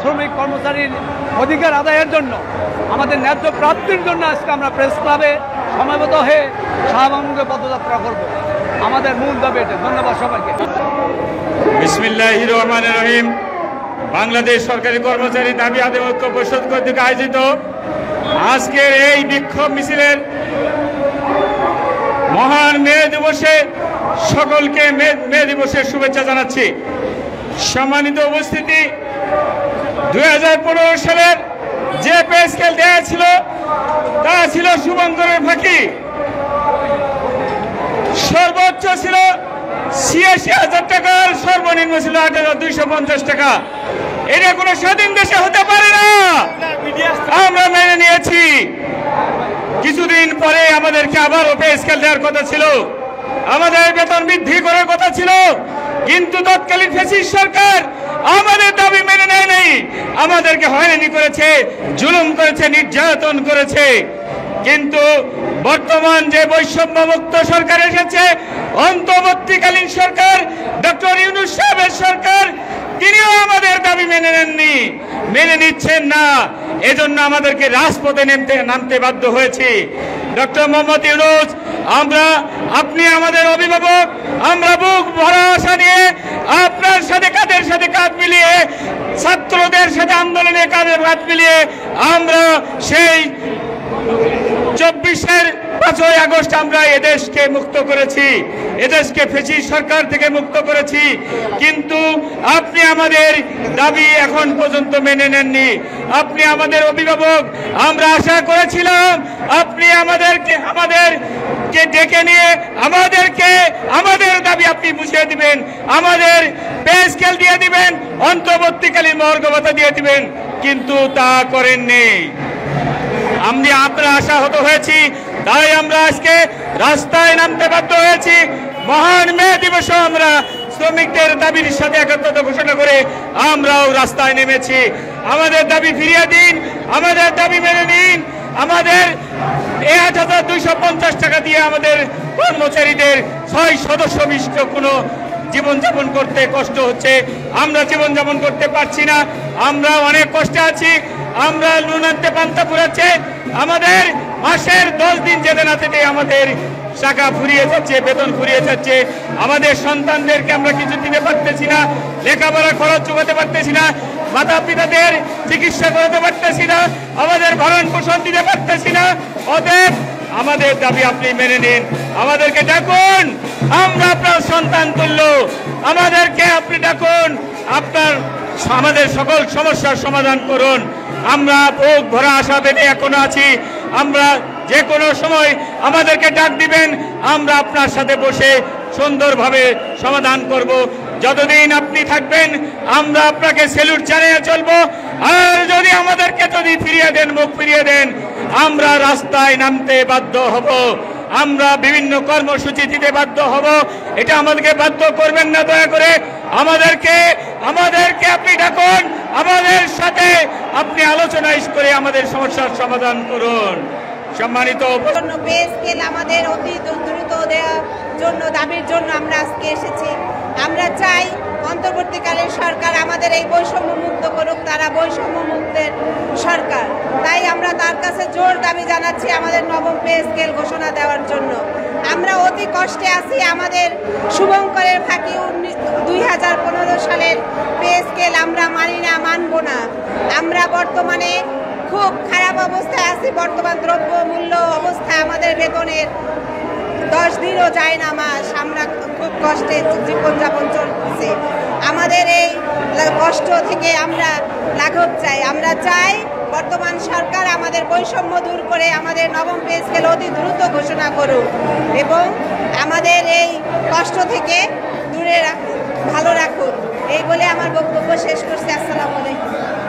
শ্রমিক কর্মচারীর অধিকার আদায়ের জন্য, আমাদের ন্যায্য প্রাপ্তির জন্য আজকে আমরা প্রেস ক্লাবে সমবেত হয়ে শাহবাগে পদযাত্রা করব। আমাদের মূল দাবি এটা। ধন্যবাদ সবাইকে। বিসমিল্লাহির রহমানির রহিম। বাংলাদেশ সরকারি কর্মচারী দাবি আদায় ঐক্য পরিষদ কর্তৃক আয়োজিত আজকের এই বিক্ষোভ মিছিলের মহান মে দিবসে সকলকে মে দিবসের শুভেচ্ছা জানাচ্ছি। সম্মানিত উপস্থিতি, 2015 সালের যে পে স্কেল দেওয়া ছিল তা ছিল শুভঙ্করের ফাঁকি। সর্বোচ্চ ছিল ৮৬,০০০ টাকার, সর্বনিম্ন ছিল ৮,২৫০ টাকা। এটা কোনো স্বাধীন দেশে হতে পারে না, আমরা মেনে নিয়েছি। কিছুদিন পরে আমাদেরকে আবার পে স্কেল দেওয়ার কথা ছিল, আমাদের বেতন বৃদ্ধি করার কথা ছিল, কিন্তু তৎকালীন ফ্যাসিস্ট সরকার আমাদের দাবি মেনে নেয় নাই, আমাদেরকে হয়রানি করেছে, জুলুম করেছে, নির্যাতন করেছে। কিন্তু বর্তমান যে বৈষম্যমুক্ত সরকার এসেছে, অন্তর্বর্তীকালীন সরকার, ডক্টর ইউনূস সাহেবের সরকার, তিনিও আমাদের দাবি মেনে নেননি, মেনে নিচ্ছেন না। এজন্য আমাদেরকে রাজপথে নামতে বাধ্য হয়েছি। ডক্টর মোহাম্মদ ইউনূস, আপনি আমাদের অভিভাবক, আমরা বুক ভরা আশা নিয়ে আপনার সাথে কাঁধের সাথে কাঁধ মিলিয়ে, ছাত্রদের সাথে আন্দোলনে কাঁধে কাঁধ মিলিয়ে আমরা সেই ২৪-এর ৫ই আগস্ট আমরা এদেশকে মুক্ত করেছি, এদেশকে ফ্যাসিস্ট সরকার থেকে মুক্ত করেছি। কিন্তু আপনি আমাদের দাবি এখন পর্যন্ত মেনে নেননি। আপনি আমাদের অভিভাবক, আমরা আশা করেছিলাম আপনি আমাদেরকে ডেকে নিয়ে আমাদের দাবি আপনি বুঝিয়ে দিবেন, আমাদের পে স্কেল দিয়ে দিবেন, অন্তর্বর্তীকালীন মহার্ঘ ভাতা দিয়ে দিবেন, কিন্তু তা করেননি। আমরা আশাহত হয়েছি, তাই আমরা আজকে রাস্তায় নামতে বাধ্য হয়েছি। মহান মে দিবসে আমরা শ্রমিকদের দাবির সাথে একত্রতা ঘোষণা করে আমরাও রাস্তায় নেমেছি। আমাদের দাবি ফিরিয়ে দিন, আমাদের দাবি মেনে নিন। আমাদের ৮,২৫০ টাকা দিয়ে আমাদের কর্মচারীদের ৬ সদস্য বিশিষ্ট কোনো জীবনযাপন করতে কষ্ট হচ্ছে, আমরা জীবনযাপন করতে পারছি না, আমরা অনেক কষ্টে আছি। আমরা নুন আনতে পান্তা ফুরাচ্ছে, আমাদের মাসের 10 দিন যেতে না যেতে আমাদের টাকা ফুরিয়ে যাচ্ছে, বেতন ফুরিয়ে যাচ্ছে। আমাদের সন্তানদেরকে আমরা কিছু দিতে পারতেছি না, লেখাপড়া খরচ চুকাতে পারতেছি না, মাতা পিতাদের চিকিৎসা করাতে পারতেছি না, আমাদের ভরণ পোষণ দিতে পারতেছি না। অতএব আমাদের দাবি আপনি মেনে নিন, আমাদেরকে ডাকুন, আমরা আপনার সন্তান তুল্য, আমাদেরকে আপনি ডাকুন, আমাদের সকল সমস্যার সমাধান করুন। আমরা বুক ভরা আশা পেতে এখনো আছি, আমরা যে কোনো সময় আমাদেরকে ডাক দিবেন, আমরা আপনার সাথে বসে সুন্দরভাবে সমাধান করব। যতদিন আপনি থাকবেন আমরা আপনাকে স্যালুট জানিয়ে চলবো। আর যদি আমাদেরকে ফিরিয়ে দেন, মুখ ফিরিয়ে দেন, আমরা রাস্তায় নামতে বাধ্য হব, আমরা বিভিন্ন কর্মসূচি দিতে বাধ্য হব। এটা আমাদেরকে বাধ্য করবেন না, দয়া করে আমাদেরকে আপনি ডাকুন, আমাদের সাথে আপনি আলোচনা করে আমাদের সমস্যার সমাধান করুন। সম্মানিত পে স্কেল আমাদের অতি দ্রুত দেওয়ার জন্য দাবির জন্য আমরা আজকে এসেছি। আমরা চাই অন্তর্বর্তীকালীন সরকার আমাদের এই বৈষম্য মুক্ত করুক, তারা বৈষম্য মুক্তের সরকার। তাই আমরা তার কাছে জোর দাবি জানাচ্ছি আমাদের নবম পে স্কেল ঘোষণা দেওয়ার জন্য। আমরা অতি কষ্টে আছি, আমাদের শুভঙ্করের ফাঁকি 2015 সালের পে স্কেল আমরা মানি না, মানব না। আমরা বর্তমানে খুব খারাপ অবস্থায় আছি, বর্তমান দ্রব্য মূল্য অবস্থায় আমাদের বেতনের 10 দিনও যায় না মাস, আমরা খুব কষ্টে জীবনযাপন চলছে। আমাদের এই কষ্ট থেকে আমরা লাঘব চাই। আমরা চাই বর্তমান সরকার আমাদের বৈষম্য দূর করে আমাদের নবম পে স্কেল অতি দ্রুত ঘোষণা করুক এবং আমাদের এই কষ্ট থেকে দূরে ভালো রাখুক। এই বলে আমার বক্তব্য শেষ করছি। আসসালামু আলাইকুম।